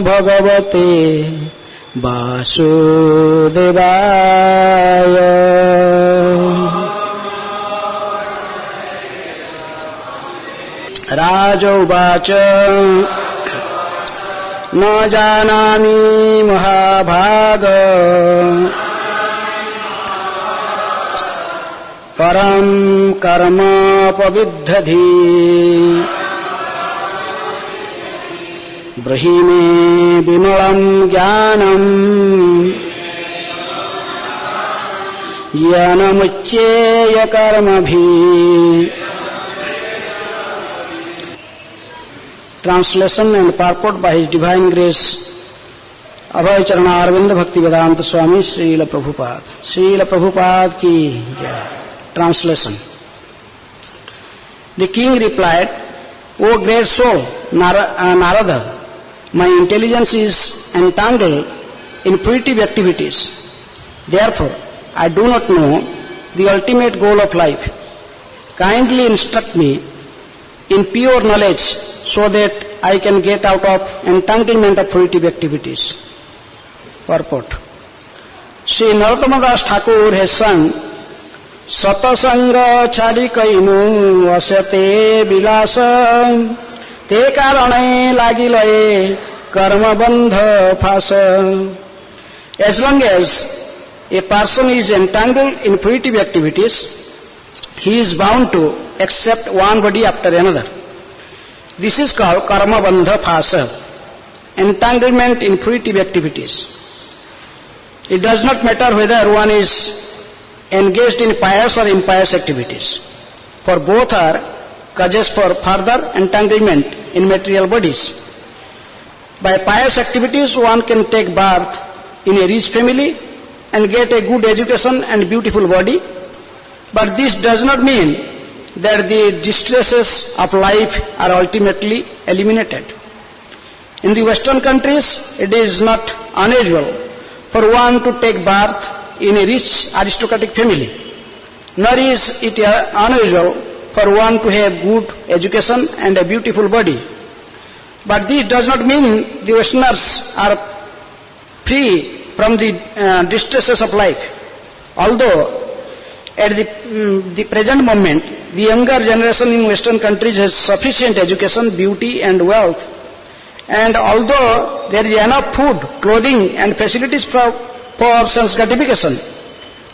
भगवते वासुदेवाय। राजा उवाच न जानामि महाभाग परं कर्म पविद्धि ब्रहि मे विमलं ज्ञानम् येन मुच्येय कर्मभिः। Translation and purport by His Divine Grace Abhay Charana Arvind Bhakti Vedanta Swami Srila Prabhupada. Srila Prabhupada ki jai. Translation. The king replied, O great soul, Narada, my intelligence is entangled in fruitive activities. Therefore, I do not know the ultimate goal of life. Kindly instruct me in pure knowledge so that I can get out of entanglement of fruitive activities. Purport. Sri Narottama Das Thakur has sung, Satasanga chadi kainu asate bilasa te karane lagilaye karma bandha phasa. As long as a person is entangled in fruitive activities, he is bound to accept one body after another. This is called karma bandha phasa, entanglement in fruitive activities. It does not matter whether one is engaged in pious or impious activities, for both are causes for further entanglement in material bodies. By pious activities one can take birth in a rich family and get a good education and beautiful body, but this does not mean that the distresses of life are ultimately eliminated. In the Western countries, it is not unusual for one to take birth in a rich aristocratic family, nor is it unusual for one to have good education and a beautiful body. But this does not mean the Westerners are free from the distresses of life. Although at the present moment, the younger generation in Western countries has sufficient education, beauty and wealth, and although there is enough food, clothing and facilities for sense gratification,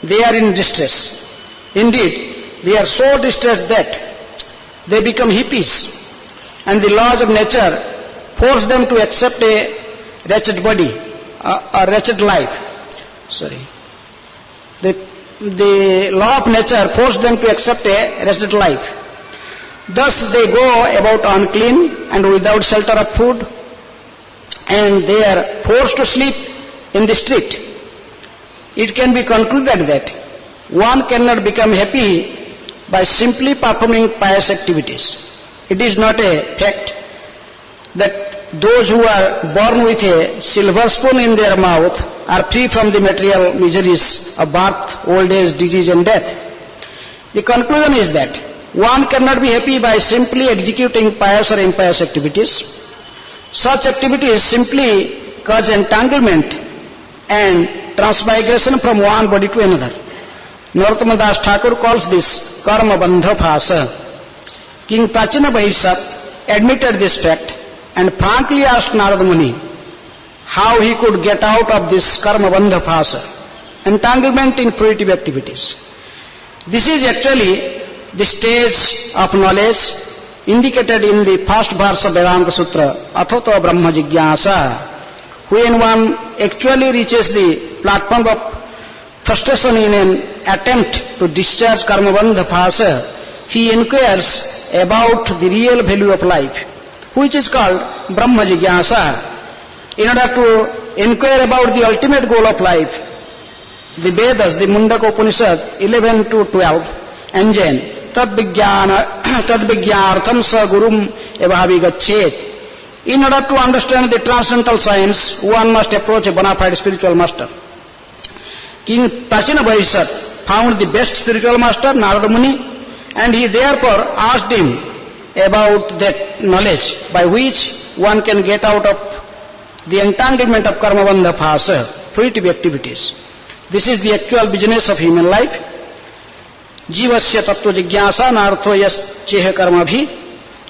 they are in distress. Indeed, they are so distressed that they become hippies, and the laws of nature force them to accept a wretched body, a wretched life. The law of nature forced them to accept a wretched life. Thus they go about unclean and without shelter of food, and they are forced to sleep in the street. It can be concluded that one cannot become happy by simply performing pious activities. It is not a fact that those who are born with a silver spoon in their mouth are free from the material miseries of birth, old age, disease and death. The conclusion is that one cannot be happy by simply executing pious or impious activities. Such activities simply cause entanglement and transmigration from one body to another. Narottama Das Thakur calls this karma bandha phasa. King Prachina Bahisat admitted this fact and frankly asked Narada Muni how he could get out of this karma bandha phasa, entanglement in fruitive activities. This is actually the stage of knowledge indicated in the first verse of Vedanta Sutra, Athato Brahma Jigyasa. When one actually reaches the platform of frustration in an attempt to discharge karma bandha phasa, he inquires about the real value of life, which is called Brahma Jigyasa. In order to inquire about the ultimate goal of life, the Vedas, the Mundaka Upanishad 11 to 12, engine tadvigyartham sa gurum evahavi gachet. In order to understand the transcendental science, one must approach a bona fide spiritual master. King Prachina Bahisat found the best spiritual master, Narada Muni, and he therefore asked him about that knowledge by which one can get out of the entanglement of karma bandha phasa, fruitive activities. This is the actual business of human life. Jivasya tattva jigyasa nartho yas cheha karma bhi,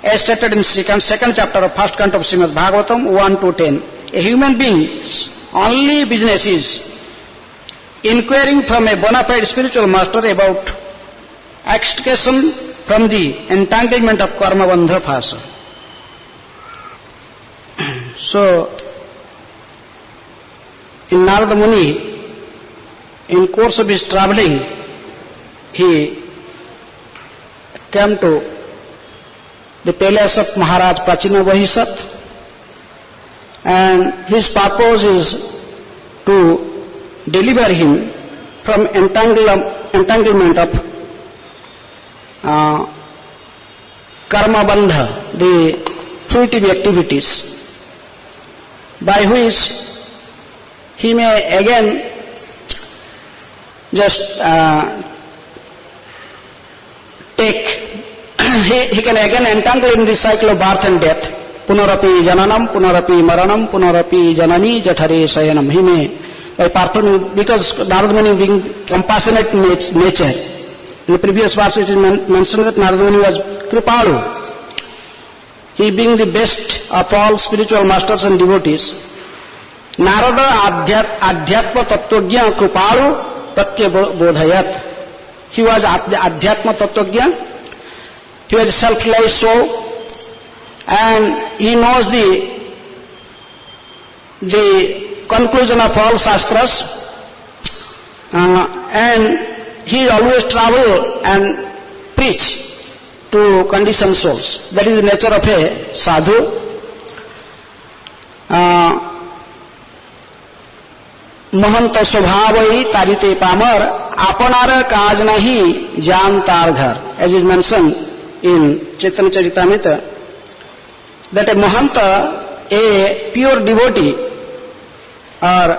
as stated in second chapter of first canto of Srimad Bhagavatam 1 to 10. A human being's only business is inquiring from a bona fide spiritual master about extrication from the entanglement of karma bandha phasa. So, in Narada Muni, in course of his traveling, he came to the palace of Maharaj Prachina Vahisat, and his purpose is to deliver him from entanglement of karma bandha, the fruitive activities, by which he may again just he can again entangle in the cycle of birth and death. Punarapi jananam, punarapi maranam, punarapi janani jathare sayanam. He may, by performing, because Narada Muni being compassionate nature, in the previous verse it is mentioned that Narada Muni was Kripalu. He being the best of all spiritual masters and devotees. Narada Adhyatma Tattvagya Kripalu Pratyabodhayat. He was Adhyatma Tattvagya. He was a self-realized soul, and he knows the conclusion of all shastras, and he always travel and preach to conditioned souls. That is the nature of a sadhu. महंत स्वभाव ही तारिते Palmer आपनार काज नहीं जान तार घर, as is mentioned in Chaitanya Charitamrita, that a mahanta, a pure devotee, or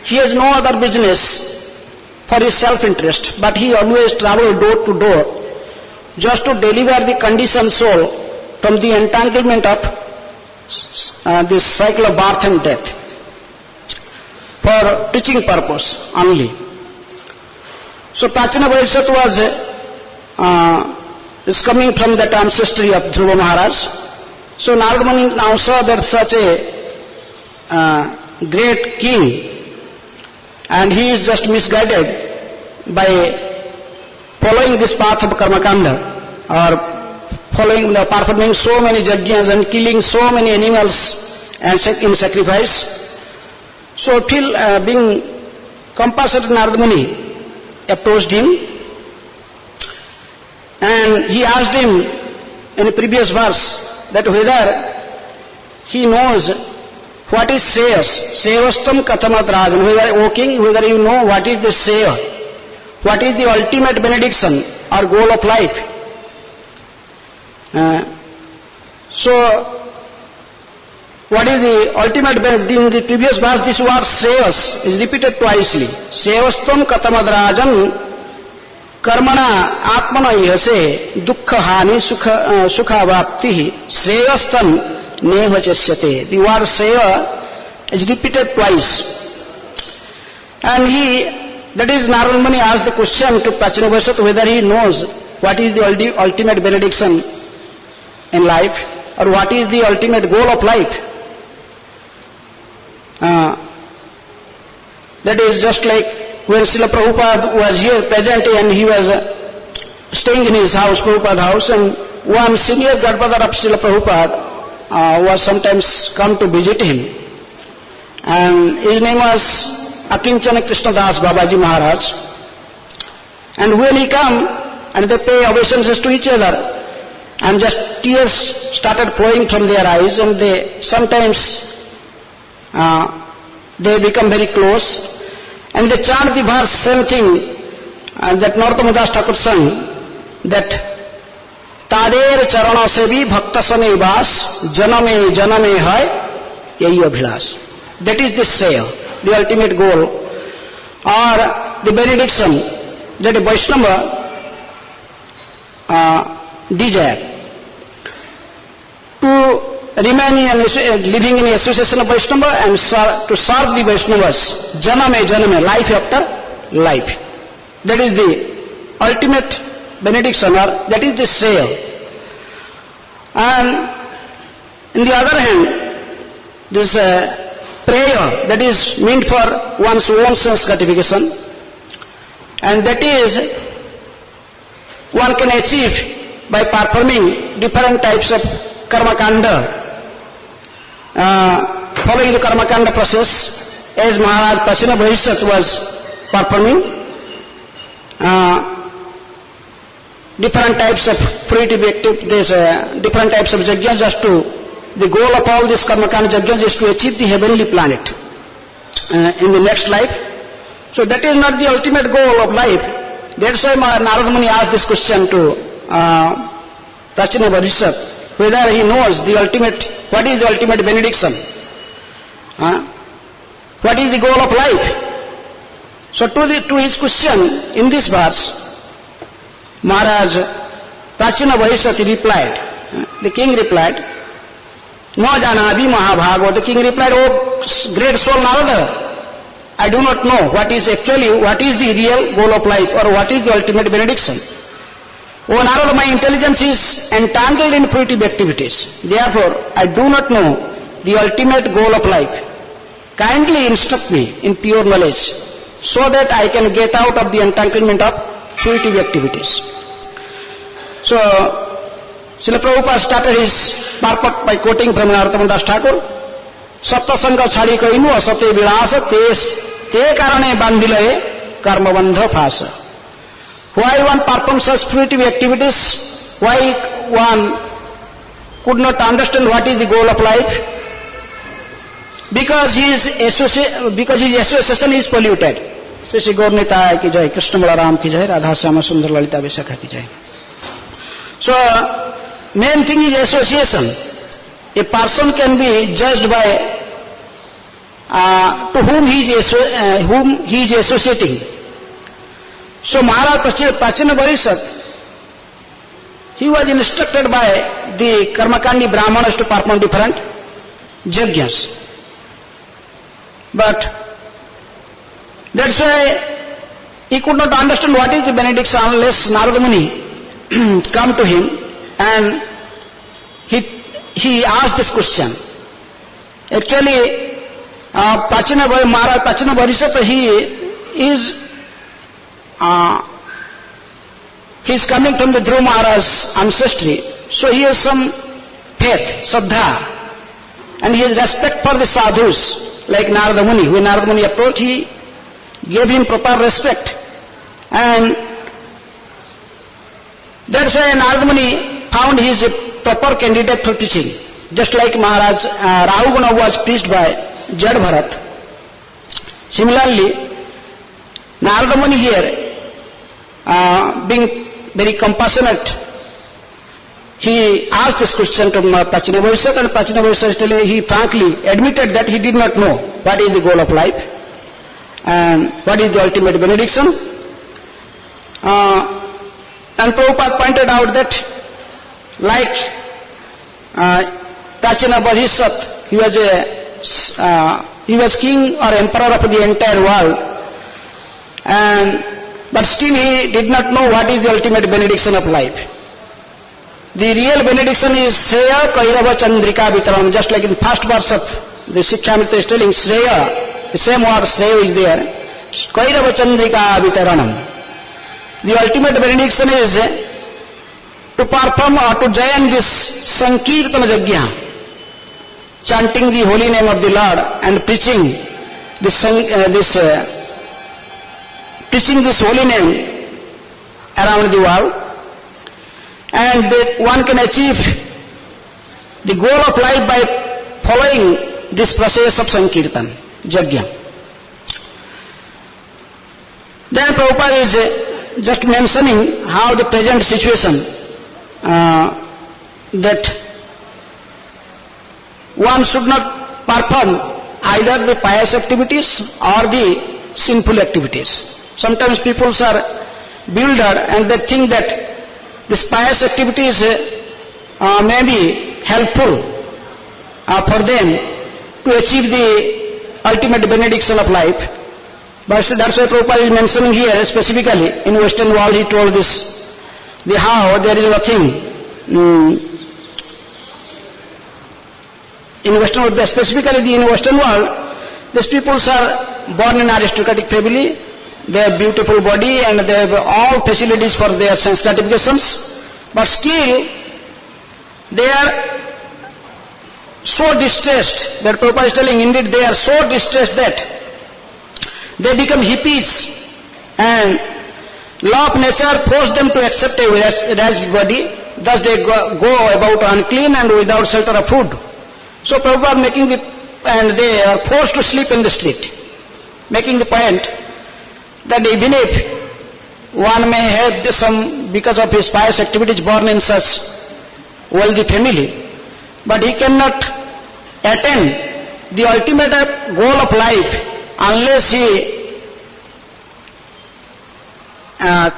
he has no other business for his self-interest, but he always travels door to door just to deliver the conditioned soul from the entanglement of this cycle of birth and death, for teaching purpose only. So Prachina Vaishat is coming from that ancestry of Dhruva Maharaj. So Narada Muni now saw that such a great king, and he is just misguided by following this path of Karmakanda, or performing so many yajnas and killing so many animals and in sacrifice. So being compassionate, Narada Muni approached him, and he asked him in a previous verse that whether he knows what is Seyas, Seyastam Kathamat Rajan, whether, O king, whether you know what is the Seya, what is the ultimate benediction or goal of life. So, what is the ultimate benefit? In the previous verse, this word Seyas is repeated twicely. Seyastam Kathamad Rajan Karmana Atmana Ihase Dukkha Hani Sukha Vapti Seyastam Neha Chasyate. The word Seya is repeated twice. And that is Narada Muni asked the question to Prachina Vaishat whether he knows what is the ultimate benediction in life, or what is the ultimate goal of life. That is just like when Srila Prabhupada was here present and he was staying in his house, Prabhupada house, and one senior godfather of Srila Prabhupada was sometimes come to visit him, and his name was Akinchana Krishnadas Babaji Maharaj. And when he come and they pay obeisances to each other, and just tears started flowing from their eyes, and they sometimes they become very close, and they chant the verse, same thing that Narottama Das Thakur sang, that Tader Charana se bhi bhakta same vas, janame janame hai, yahi abhilas. That is the Seya, the ultimate goal, or the benediction that a Vaishnava desire. To remaining and living in association of Vaishnava and to serve the Vaishnavas, janame, life after life. That is the ultimate benediction, or that is the Shreya. And on the other hand, this prayer that is meant for one's own sense gratification, and that is one can achieve by performing different types of karma kanda, following the karma kanda process as Maharaj Prachina Bhavishyat was performing different types of fruitive activities, different types of yajnas, just to the goal of all these karma kanda yajnas is to achieve the heavenly planet in the next life. So that is not the ultimate goal of life. That's why Narada Muni asked this question to Prachina Bhavishyat, whether he knows the ultimate, what is the ultimate benediction, what is the goal of life. So to his question in this verse, Maharaj Prachina Bhavishyat replied, the king replied, "No janabhi mahabhago." The king replied, "Oh great soul Narada, I do not know what is the real goal of life, or what is the ultimate benediction. Oh Narada, my intelligence is entangled in fruitive activities. Therefore, I do not know the ultimate goal of life. Kindly instruct me in pure knowledge, so that I can get out of the entanglement of fruitive activities." So, Srila Prabhupada started his purport by quoting from Narottam Das Thakur, "Satsanga chhadi kainu asate vilasa te karane bandhilaye karmabandha phasa." Why one performs such fruitive activities? Why one could not understand what is the goal of life? Because his association is polluted. Shri Gaur Nitai ki jai, Krishna Balaram ki jai, Radha Syama Sundar Lalita Vishakha ki jai. So, main thing is association. A person can be judged by to whom he is associating. So Maharaj Prachina Bhavishyat, he was instructed by the Karmakandi Brahmanas to perform different yajnas. But that's why he could not understand what is the benediction unless Narada Muni come to him and he asked this question. Actually, Maharaj Prachina Bhavishyat, he is coming from the Dhruva Maharaj's ancestry. So he has some faith, Saddha, and he has respect for the sadhus like Narada Muni. When Narada Muni approached, he gave him proper respect. And that's why Narada Muni found he is a proper candidate for teaching. Just like Maharaj Rahuguna was preached by Jad Bharat. Similarly, Narada Muni here, being very compassionate, he asked this question to Prachina Bhavishyat, and Prachina Bhavishyat he frankly admitted that he did not know what is the goal of life and what is the ultimate benediction. And Prabhupada pointed out that like Prachina Bhavishyat, he was king or emperor of the entire world, but still he did not know what is the ultimate benediction of life. The real benediction is Shreya Kairava Chandrika Vitaranam. Just like in first verse of the Shikshamrita is telling Shreya, the same word Shreya is there. Kairava Chandrika Vitaranam. The ultimate benediction is to perform or to join this Sankirtana Yajna, chanting the holy name of the Lord and preaching this holy name around the world, and that one can achieve the goal of life by following this process of Sankirtan Yajna. Then Prabhupada is just mentioning how the present situation that one should not perform either the pious activities or the sinful activities. Sometimes people are bewildered and they think that these pious activities may be helpful for them to achieve the ultimate benediction of life. But that's why Prabhupada is mentioning here specifically in Western world. He told this, the how there is nothing. In Western world, specifically in Western world, these people are born in aristocratic family. They have beautiful body and they have all facilities for their sense gratifications, but still they are so distressed that Prabhupada is telling, indeed they are so distressed that they become hippies, and law of nature forced them to accept a ragged body. Thus they go about unclean and without shelter of food. So Prabhupada and they are forced to sleep in the street, making the point that even if one may have some, because of his pious activities, born in such wealthy family, but he cannot attain the ultimate goal of life unless he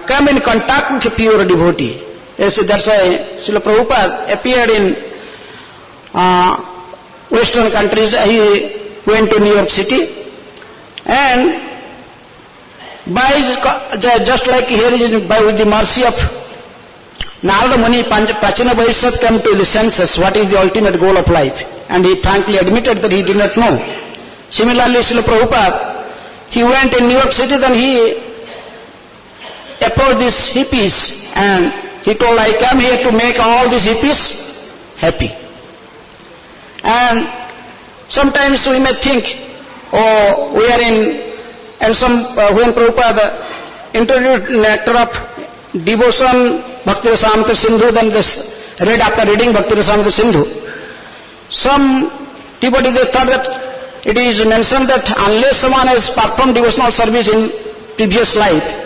come in contact with a pure devotee. Yes, that's why Srila Prabhupada appeared in Western countries. He went to New York City, and just like here with the mercy of Narada Muni, Prachina Vaishnav came to the senses what is the ultimate goal of life, and he frankly admitted that he did not know. Similarly, Srila Prabhupada, he went in New York City, then he approached these hippies and he told, I come here to make all these hippies happy. And sometimes we may think, oh, we are in, and when Prabhupada introduced nectar of devotion, Bhakti Rasamrita Sindhu, then this read after reading Bhakti Rasamrita Sindhu, some devotee, they thought that it is mentioned that unless someone has performed devotional service in previous life,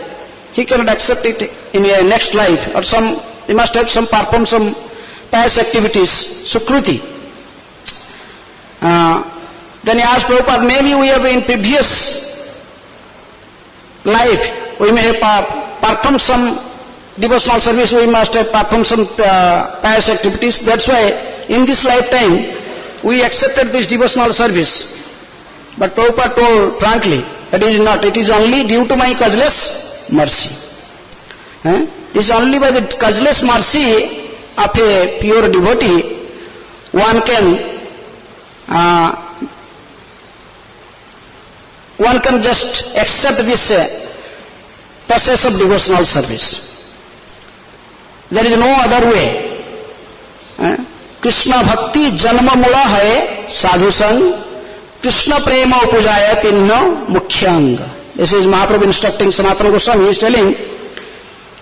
he cannot accept it in a next life, or he must have performed some pious activities, sukruti. Then he asked Prabhupada, maybe we have in previous life, we may have performed some devotional service, we must have performed some pious activities. That's why in this lifetime we accepted this devotional service. But Prabhupada told frankly, that is not, it is only due to my causeless mercy. It is only by the causeless mercy of a pure devotee one can just accept this process of devotional service. There is no other way. Krishna Bhakti Janma Mula hai Sadhu Sang, Krishna Prema Upujaya Tinna Mukhyang. This is Mahaprabhu instructing Sanatana Goswami. He is telling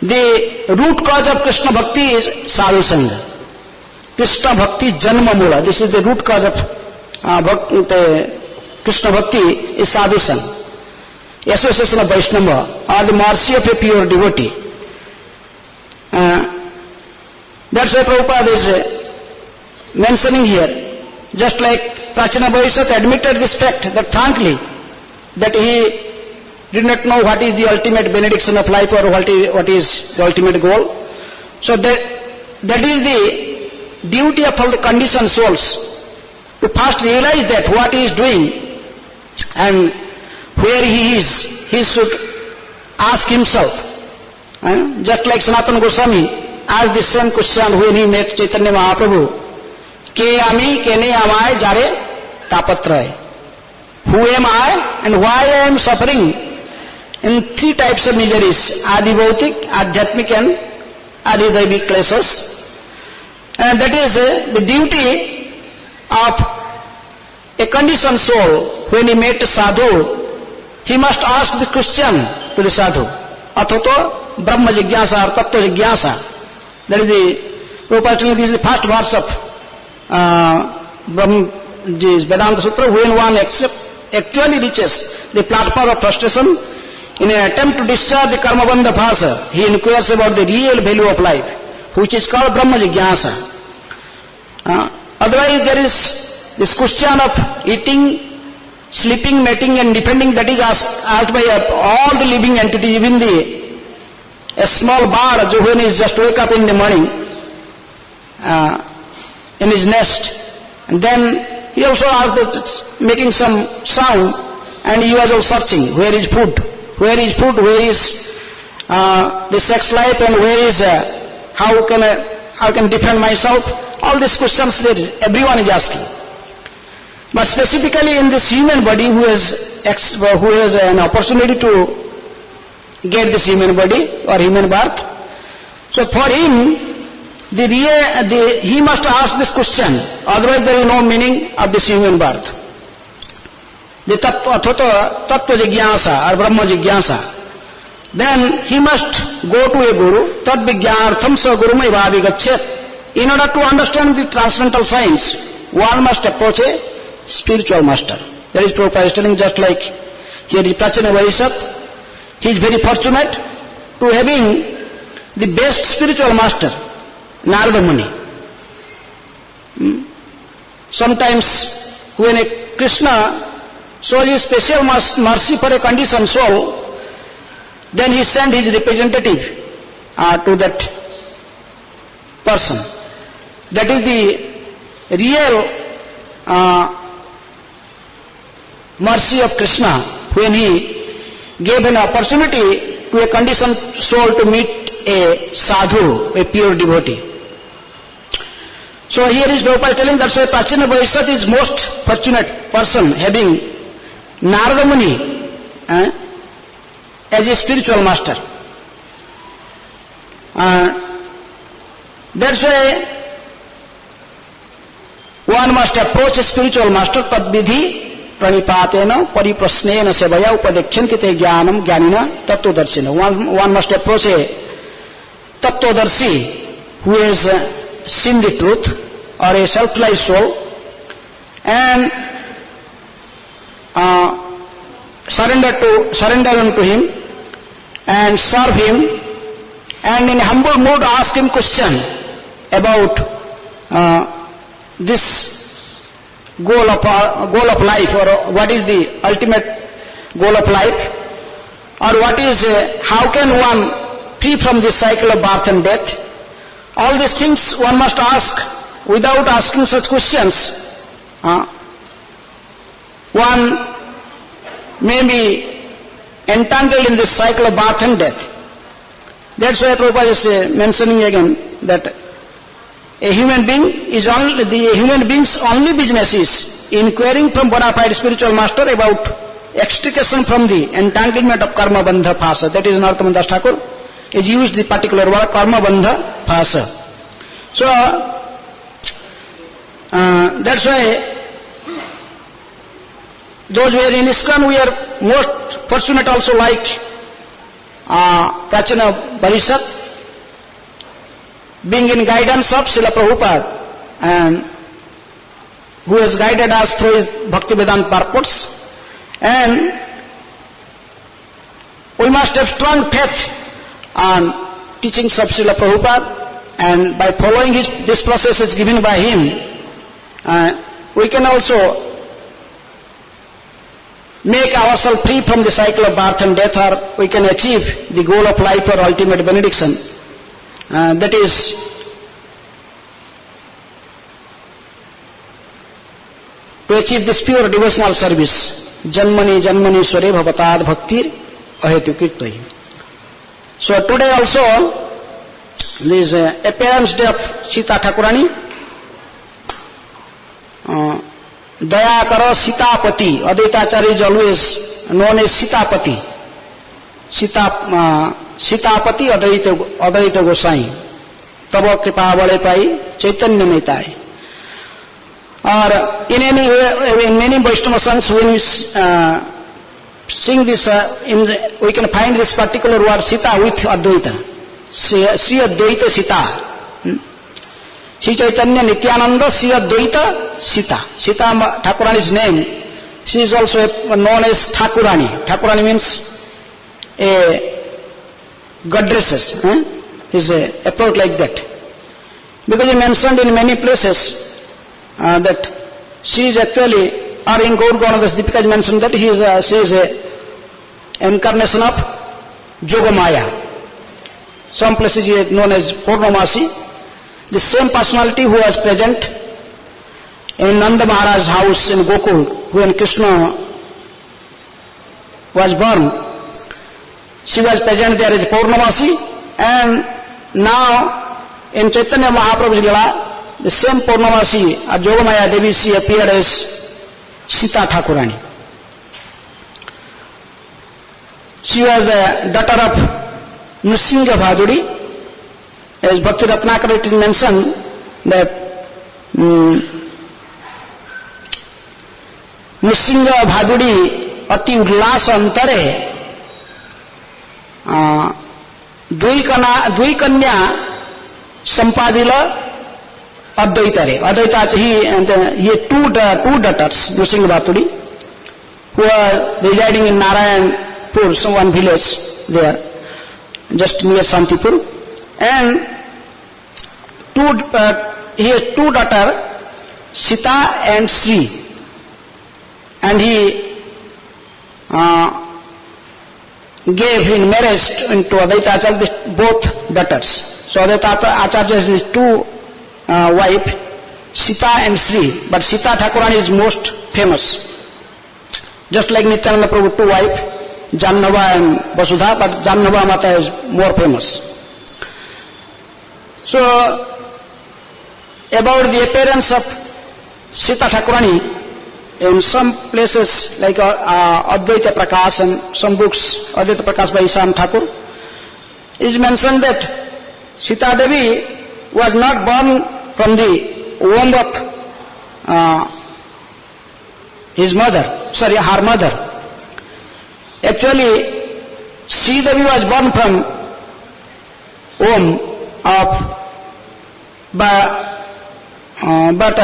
the root cause of Krishna Bhakti is Sadhu Sangha. Krishna Bhakti Janma Mula. This is the root cause of Krishna Bhakti is Sadhu Sangha. Association of Vaishnava, or the mercy of a pure devotee. That's why Prabhupada is mentioning here, just like Prachina Vaishnav admitted this fact, that frankly, that he did not know what is the ultimate benediction of life, or what is the ultimate goal. So that is the duty of all the conditioned souls, to first realize that what he is doing and where he is, he should ask himself. Just like Sanatana Goswami asked the same question when he met Chaitanya Mahaprabhu, Ke ami, kene amai, jare tapatray. Who am I and why I am suffering in three types of miseries, Adi Bhautik, Adhyatmik and Adi Daivik kleshas. And that is the duty of a conditioned soul. When he met a sadhu, he must ask the question to the sadhu, Athato Brahma Jigyasa or Tattva Jigyasa. That is this is the first verse of Vedanta Sutra. When one actually reaches the platform of frustration in an attempt to discharge the karma bandha phasa, he inquires about the real value of life, which is called Brahma Jigyasa. Otherwise there is this question of eating, sleeping, mating and depending, that is asked by all the living entities, even a small bird when he just wake up in the morning in his nest, and then he also asked making some sound, and he was also searching, where is food, where is food, where is the sex life, and where is how can I can defend myself. All these questions that everyone is asking. But specifically in this human body, who has an opportunity to get this human body or human birth, so for him, he must ask this question, otherwise there is no meaning of this human birth. The tattva jigyasa or brahma jigyasa. Then he must go to a guru, tad vijnanartham sa gurum evabhigachyat. In order to understand the transcendental science, one must approach a spiritual master. That is Prabhupada is telling, just like here is Prachina Vaishat. He is very fortunate to having the best spiritual master, Narada Muni. Sometimes when a Krishna shows his special mercy for a conditioned soul, then he sends his representative to that person. That is the real mercy of Krishna, when he gave an opportunity to a conditioned soul to meet a sadhu, a pure devotee. So here is Prabhupada telling, that's why Prachina Vaishat is most fortunate person, having Narada Muni as a spiritual master. That's why one must approach a spiritual master, tad vidhi pranipatena pariprasnena sevaya upadekhyante te jnanam jnanina tattvadarshina. One must approach a tattvadarshi who has seen the truth, or a self-realized soul, and surrender unto him and serve him, and in humble mood ask him question about this goal of life, or what is the ultimate goal of life, or what is how can one free from this cycle of birth and death. All these things one must ask. Without asking such questions, one may be entangled in this cycle of birth and death. That's why Prabhupada is mentioning again that a human being's only business is inquiring from bona fide spiritual master about extrication from the entanglement of karma bandha phasa. That is Narottam Das Thakur has used the particular word karma bandha phasa. So that's why those who are in ISKCON, we are most fortunate also, like Prachina Vaishat, being in guidance of Srila Prabhupada, and who has guided us through his Bhaktivedanta purports, and we must have strong faith on teachings of Srila Prabhupada, and by following this process is given by him, we can also make ourselves free from the cycle of birth and death, or we can achieve the goal of life or ultimate benediction. That is to achieve this pure devotional service. Janmani Janmani Sware Bhavatad Bhaktir Ahetukirtai. So today also there is appearance day of Sita Thakurani. Dayakara Sitapati. Advaitacharya is always known as Sitapati. Sitapati Advaita Gosai. Tava Kripa Vale Pai Chaitanya Maitai. Or in many Vaishnava songs, when we sing this, we can find this particular word Sita with Advaita. Sri Advaita Sita. Sri Chaitanya Nityananda Sri Advaita Sita. Sita Thakurani's name. She is also known as Thakurani. Thakurani means a goddesses. Is a approach like that. Because he mentioned in many places that she is actually, or in Gaur Gauranadas Deepika mentioned that she is a incarnation of Jogamaya. Some places she is known as Purnamasi. The same personality who was present in Nanda Maharaj's house in Gokul, when Krishna was born. She was present there as Purnamasi, and now in Chaitanya Mahaprabhu's Lila, the same Purnamasi, a Jogamaya Devi, she appeared as Sita Thakurani. She was the daughter of Nrsimha Bhaduri. As Bhakti Ratnakara it is mentioned that Nrsimha Bhaduri अति उल्लास अंतरे दुई कन्या संपादिल अद्वैतरे अद्वैताच he had two daughters Nrsimha Bhaduri who are residing in Narayanpur, some one village there just near Santipur, and he has two daughters Sita and Sri, and he gave in marriage to Advaita Acharya both daughters. So Advaita Acharya has two wives, Sita and Sri, but Sita Thakurani is most famous. Just like Nityananda Prabhu, two wives, Jannava and Vasudha, but Jannava Mata is more famous. So about the appearance of Sita Thakurani, in some places like Advaita Prakash and some books, Advaita Prakash by Isam Thakur, is mentioned that Sita Devi was not born from the womb of her mother. Actually, Sri Devi was born from womb of, but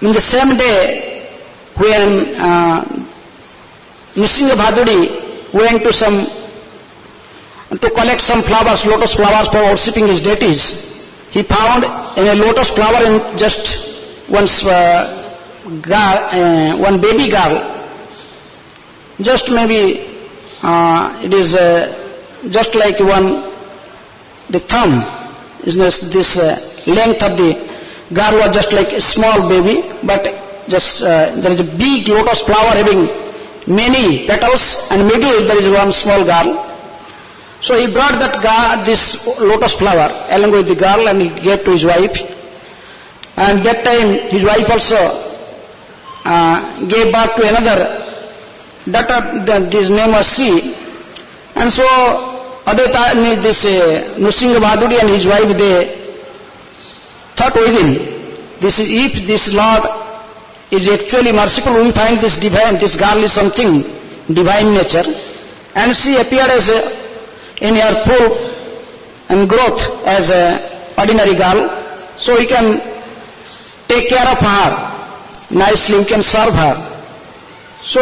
in the same day when Nrsimha Bhaduri went to collect some flowers, lotus flowers for worshipping his deities, he found in a lotus flower in just one baby girl, just maybe it is just like the thumb, is this length of the girl was just like a small baby, but just there is a big lotus flower having many petals, and middle there is one small girl. So he brought this lotus flower along with the girl, and he gave to his wife. And that time his wife also gave birth to another daughter. His name was Sri. And so Nrsimha Bhaduri and his wife, they thought within, if this Lord is actually merciful, we find this girl is something divine nature, and she appeared as in her full and growth as an ordinary girl, so we can take care of her nicely, we can serve her. So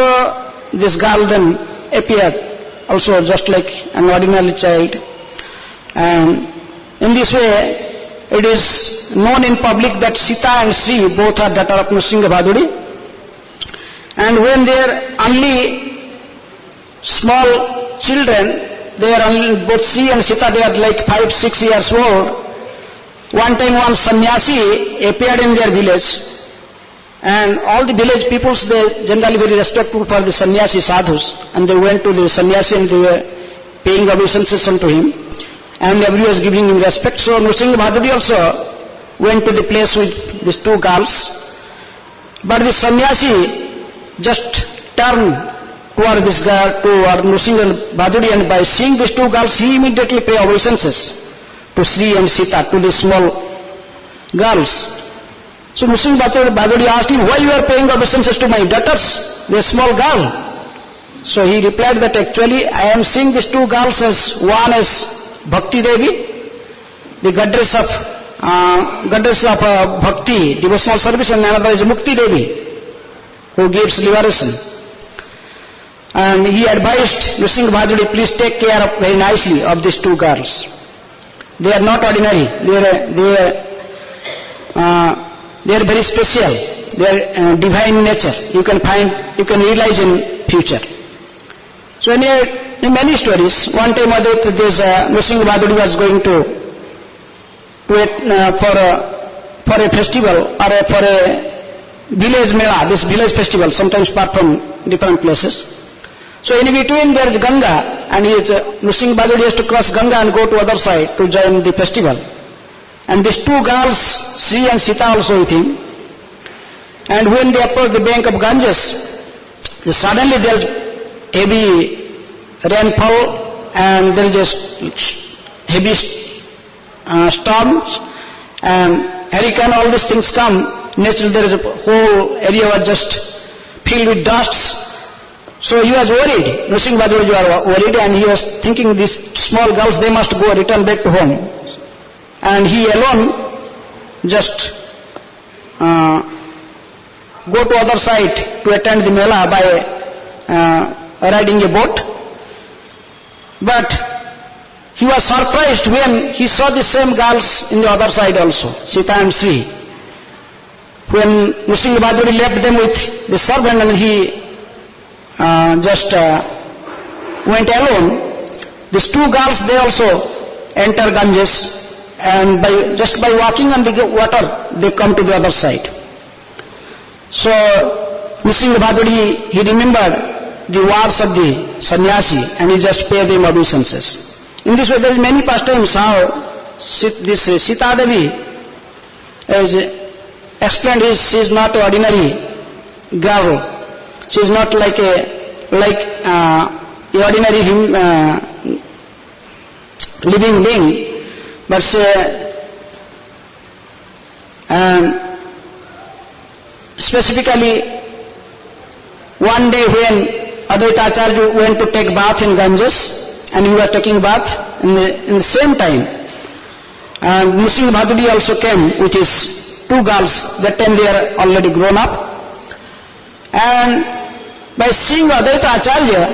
this girl then appeared also just like an ordinary child, and in this way it is known in public that Sita and Sri both are daughter of Nrsimha Bhaduri. And when they are only small children, they are only, both Sri and Sita, they are like 5-6 years old. One time one sannyasi appeared in their village, and all the village peoples, they generally very respectful for the sannyasi sadhus, and they went to the sannyasi and they were paying obeisances unto him, and everyone was giving him respect. So Nrsimha Bhaduri also went to the place with these two girls, but the sannyasi just turned toward this girl, toward Nrsimha Bhaduri, and by seeing these two girls, he immediately paid obeisances to Sri and Sita, to the small girls. So Nrsimha Bhaduri asked him, why you are paying obeisances to my daughters, the small girl? So he replied that actually I am seeing these two girls as one as Bhakti Devi, the goddess of bhakti, devotional service, and another is Mukti Devi, who gives liberation. And he advised Nrsimha Bhaduri, please take care of very nicely of these two girls. They are not ordinary. They are very special. They are divine nature. You can realize in future. So in many stories, one time Nrsimha Bhaduri was going to for a festival or for a village mela, this village festival, sometimes apart from different places. So in between there is Ganga, and Nrsimha Baduri has to cross Ganga and go to other side to join the festival. And these two girls, Sri and Sita, also with him. And when they approach the bank of Ganges, suddenly there is heavy rainfall and there is a heavy storms and hurricane, all these things come. Naturally there is a whole area was just filled with dusts. So he was worried, Nrsimha Baduri was worried, and he was thinking these small girls, they must go return back to home. And he alone just go to other side to attend the Mela by riding a boat. But he was surprised when he saw the same girls in the other side also, Sita and Sri. When Nrsimha Baduri left them with the servant and he just went alone, these two girls, they also enter Ganges, and just by walking on the water, they come to the other side. So Nrsimha Baduri, he remembered the words of the sannyasi and he just paid them obeisances. In this way, there is many pastimes how this Sita Devi is explained. She is not an ordinary girl. She is not like a ordinary living being, but she, specifically one day when Advaita Acharya went to take bath in Ganges, and he was taking bath in the same time, and Nrsimha Baduri also came with his two girls. That time they are already grown up. And by seeing Advaita Acharya,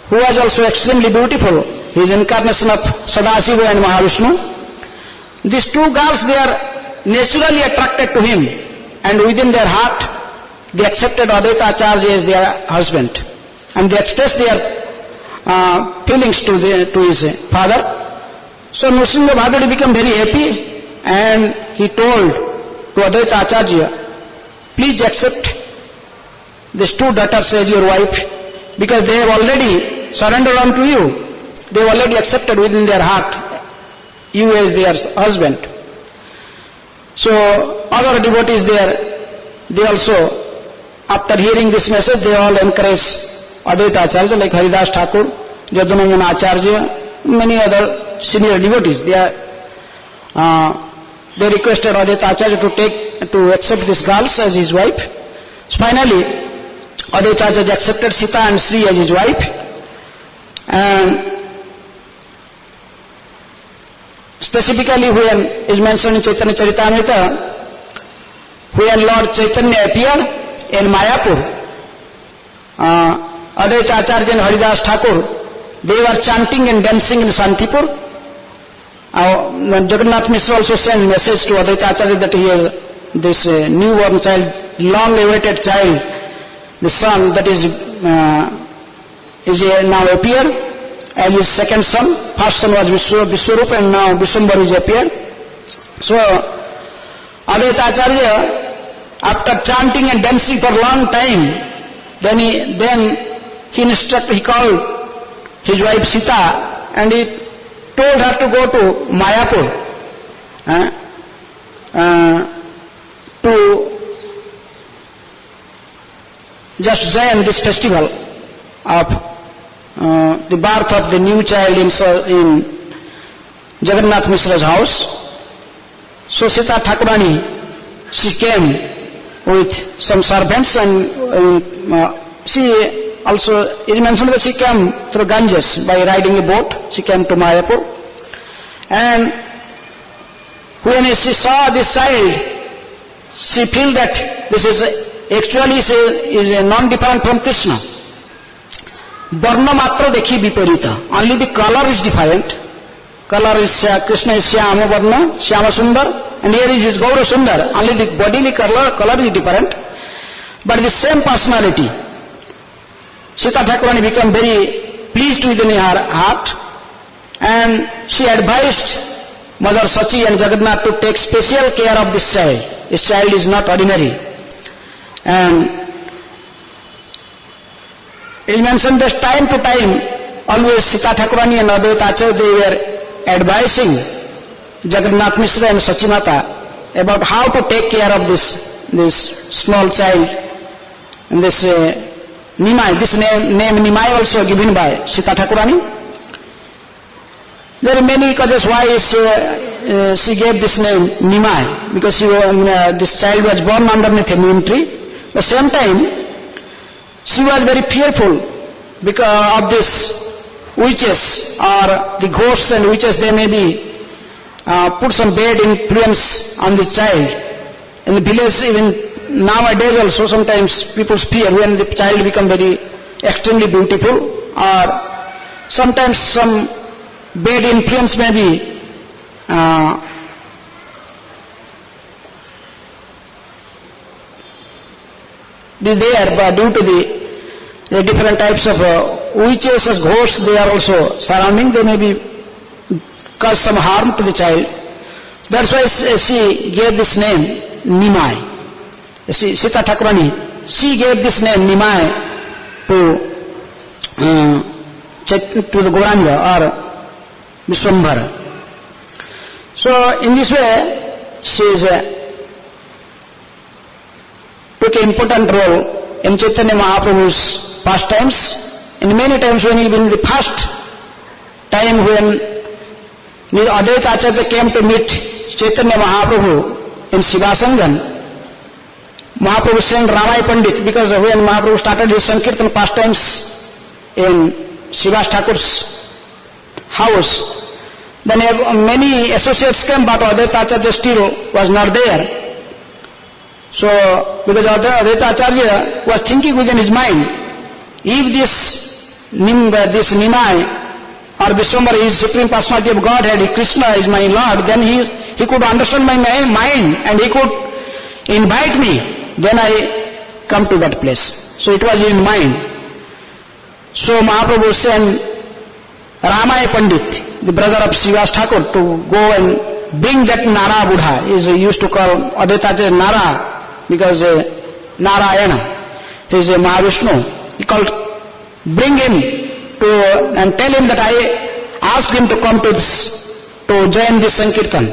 who was also extremely beautiful, his incarnation of Sadashiva and Mahavishnu, these two girls, they are naturally attracted to him, and within their heart they accepted Advaita Acharya as their husband, and they expressed their feelings to his father. So Nrsimha Baduri became very happy, and he told to Advaita Acharya, please accept these two daughters as your wife, because they have already surrendered unto you. They have already accepted within their heart you as their husband. So other devotees there, they also, after hearing this message, they all encourage Advaita Acharya, like Haridas Thakur, Jadanandan Acharya, many other senior devotees. They requested Advaita Acharya to accept these girls as his wife. So finally, Advaita Acharya accepted Sita and Sri as his wife. And specifically when is mentioned in Chaitanya Charitamrita, when Lord Chaitanya appeared in Mayapur, Advaita Acharya and Haridas Thakur, they were chanting and dancing in Santipur. Jagannath Mishra also sent message to Advaita Acharya that he has this newborn child, long-awaited child, the son that is now appeared as his second son. First son was Vishwarup, and now Vishwambara is appeared. So Advaita Acharya, after chanting and dancing for a long time, then he called his wife Sita, and he told her to go to Mayapur to just join this festival of the birth of the new child in Jagannath Mishra's house. So Sita Thakurani, she came with some servants, and she also, it is mentioned that she came through Ganges by riding a boat. She came to Mayapur, and when she saw this child, she felt that this is actually is a non-different from Krishna. Varna matra dekhi viparita. Only the color is different. Color is Krishna is Shyama Varna, Shyama Sundar, and here is his Gaura Sundar. Only the bodily color is different, but the same personality. Sita Thakurani became very pleased within her heart, and she advised Mother Sachi and Jagannath to take special care of this child. This child is not ordinary. And it is mentioned that time to time, always Sita Thakurani and Advaita Acharya, they were advising Jagannath Mishra and Sachi Mata about how to take care of this small child. And this Nimai, this name Nimai also given by Sita Thakurani. There are many causes why she gave this name Nimai, because this child was born underneath a neem tree. At the same time, she was very fearful because of this witches or the ghosts and witches. They may be put some bad influence on this child. In the village, even nowadays also, sometimes people fear when the child become very extremely beautiful, or sometimes some bad influence may be there, but due to the different types of witches or ghosts, they are also surrounding. They may be cause some harm to the child. That's why she gave this name Nimai. Sita Thakurani, she gave this name Nimai to the Gauranga or Vishwambhara. So in this way, she took an important role in Chaitanya Mahaprabhu's pastimes. And many times when even the first time when Advaita Acharya came to meet Chaitanya Mahaprabhu in Sivasangan, Mahaprabhu sent Ramai Pandit, because when Mahaprabhu started his Sankirtan pastimes in Srivas Thakur's house, then many associates came, but Advaita Acharya still was not there. So, because Advaita Acharya was thinking within his mind, if this Nimai or Vishwambhara is Supreme Personality of Godhead, Krishna is my Lord, then he could understand my mind and he could invite me, then I come to that place. So it was in mind. So Mahaprabhu sent Ramai Pandit, the brother of Srivas Thakur, to go and bring that Nara Buddha. He used to call Advaita Acharya Nara, because Narayana, he is a Mahavishnu. He called, bring him to and tell him that I asked him to come to join this Sankirtan.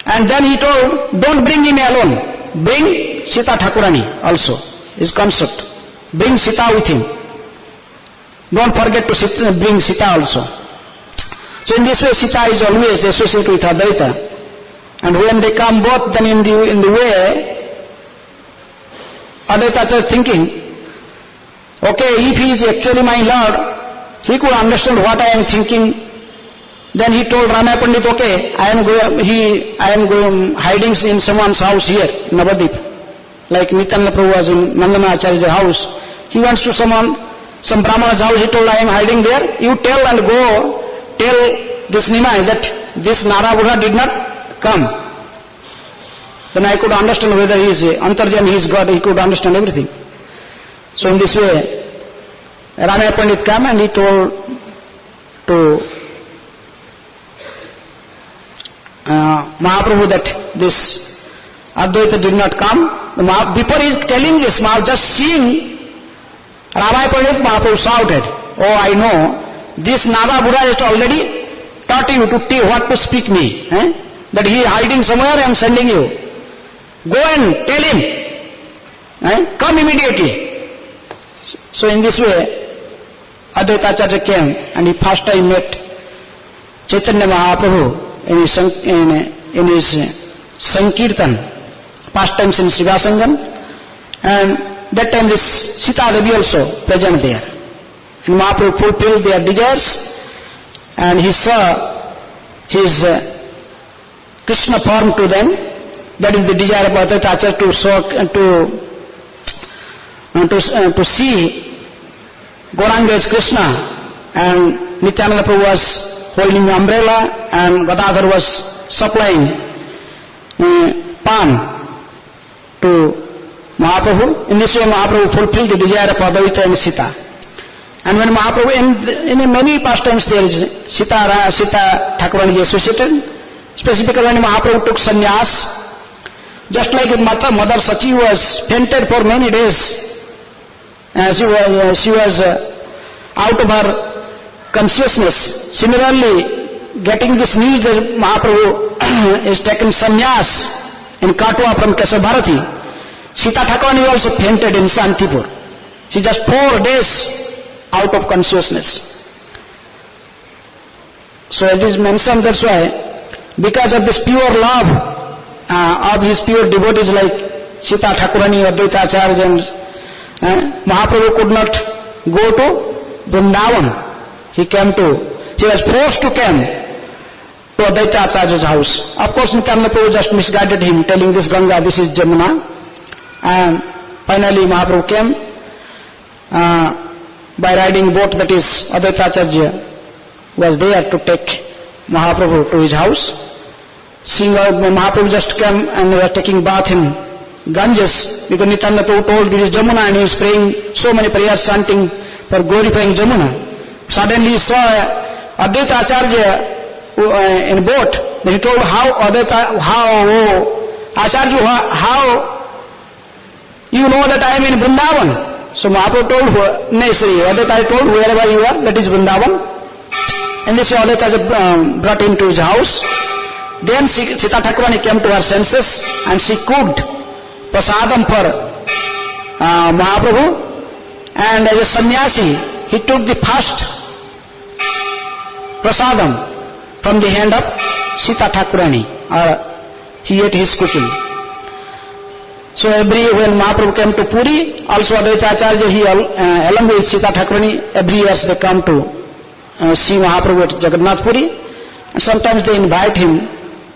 And then he told, don't bring him alone, bring Sita Thakurani also, his consort. Bring Sita with him. Don't forget to bring Sita also. So in this way, Sita is always associated with Advaita. And when they come both, then in the way, Advaita Acharya thinking, okay, if he is actually my Lord, he could understand what I am thinking. Then he told Ramai Pandit, okay, I am going hiding in someone's house here, in Navadip. Like Nityananda Prabhu was in Nandana Acharya's house. He went to some Brahmana's house, he told, I am hiding there. You tell and go, tell this Nimai that this Nara Buddha did not come. Then I could understand whether he is Antarjan, he is God, he could understand everything. So in this way, Ramai Pandit came and he told to Mahaprabhu that this Advaita did not come. Before he is telling this, just seeing Ramai Pandit, Mahaprabhu shouted, oh, I know, this Nara Buddha has already taught you what to speak me. That he is hiding somewhere and sending you. Go and tell him. Come immediately. So in this way, Advaita Acharya came and he first time met Chaitanya Mahaprabhu in his Sankirtan, pastimes in Sivasangan, and that time this Sita Devi also present there. And Mahaprabhu fulfilled their desires, and he saw his Krishna form to them. That is the desire of Advaita Acharya to see Gauranga as Krishna, and Nityananda Prabhu was holding the umbrella and Gadadhar was supplying pan to Mahaprabhu. In this way Mahaprabhu fulfilled the desire of Advaita and Sita. And when Mahaprabhu, in many pastimes there is Sita Thakurani is associated. Specifically when Mahaprabhu took sannyas, just like Mother Sachi was fainted for many days. She was out of her consciousness. Similarly, getting this news that Mahaprabhu is taken sannyas in Katwa from Kesabharati, Sita Thakurani also fainted in Santipur. She just 4 days out of consciousness. So it is mentioned, that's why, because of this pure love of his pure devotees like Sita Thakurani, Advaita Acharya, and Mahaprabhu could not go to Vrindavan. He was forced to come to Advaita Acharya's house. Of course, Nityananda Prabhu just misguided him, telling this Ganga, this is Jamuna. And finally Mahaprabhu came by riding boat, that is Advaita Acharya was there to take Mahaprabhu to his house. Seeing Mahaprabhu just came and was taking bath in Ganges, because Nityananda Prabhu told this is Jamuna, and he was praying so many prayers chanting for glorifying Jamuna. Suddenly he saw Advaita Acharya in boat. Then he told Acharya, how you know that I am in Vrindavan? So Mahaprabhu told, Advaita told, wherever you are, that is Vrindavan. And this Advaita brought him to his house. Then Sita Thakurani came to her senses and she cooked prasadam for Mahaprabhu. And as a sannyasi, he took the first prasadam from the hand of Sita Thakurani, or he ate his cooking. So when Mahaprabhu came to Puri, also Advaita Acharya, he along with Sita Thakurani, every year they come to see Mahaprabhu at Jagannath Puri, and sometimes they invite him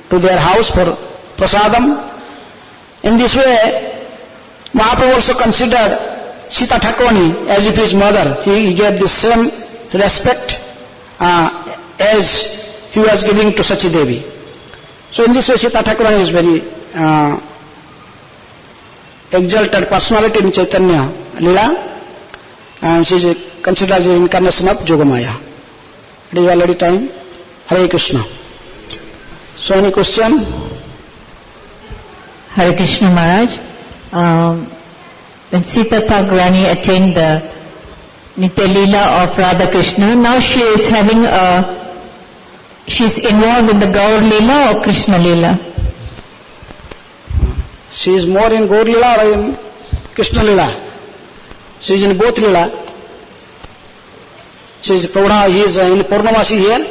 to their house for prasadam. In this way, Mahaprabhu also considered Sita Thakurani as if his mother. He gave the same respect as he was giving to Sachi Devi. So in this way, Sita Thakurani is very exalted personality in Chaitanya Lila, and she is considered as the incarnation of Yogamaya. It is already time. Hare Krishna. So any question? Hare Krishna Maharaj. When Sita Thakurani attained the Nitya Leela of Radha Krishna, now she is she's involved in the Gaur Leela or Krishna Leela? She is more in Gaur Leela or in Krishna Leela? She is in both Leela. She is he is in Purnamasi here,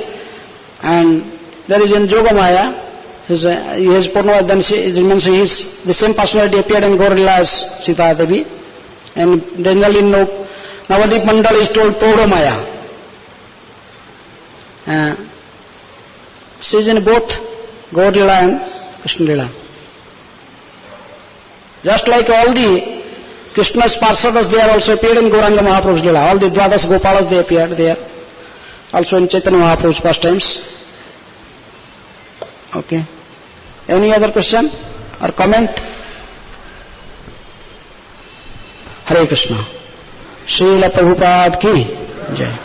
and there is in Yogamaya. He is Purnamasi, then he is the same personality appeared in Gaur Leela as Sita Devi. And generally in Navadip Mandal is told Purnamaya. She is in both Gaur Leela and Krishna Leela. Just like all the Krishna's Parsadas, they are also appeared in Gauranga Mahaprabhu's Leela. All the Dvadas Gopalas, they appeared there. Also in Chaitanya Mahaprabhu's pastimes. Okay. Any other question or comment? Hare Krishna. Srila Prabhupada ki Jai.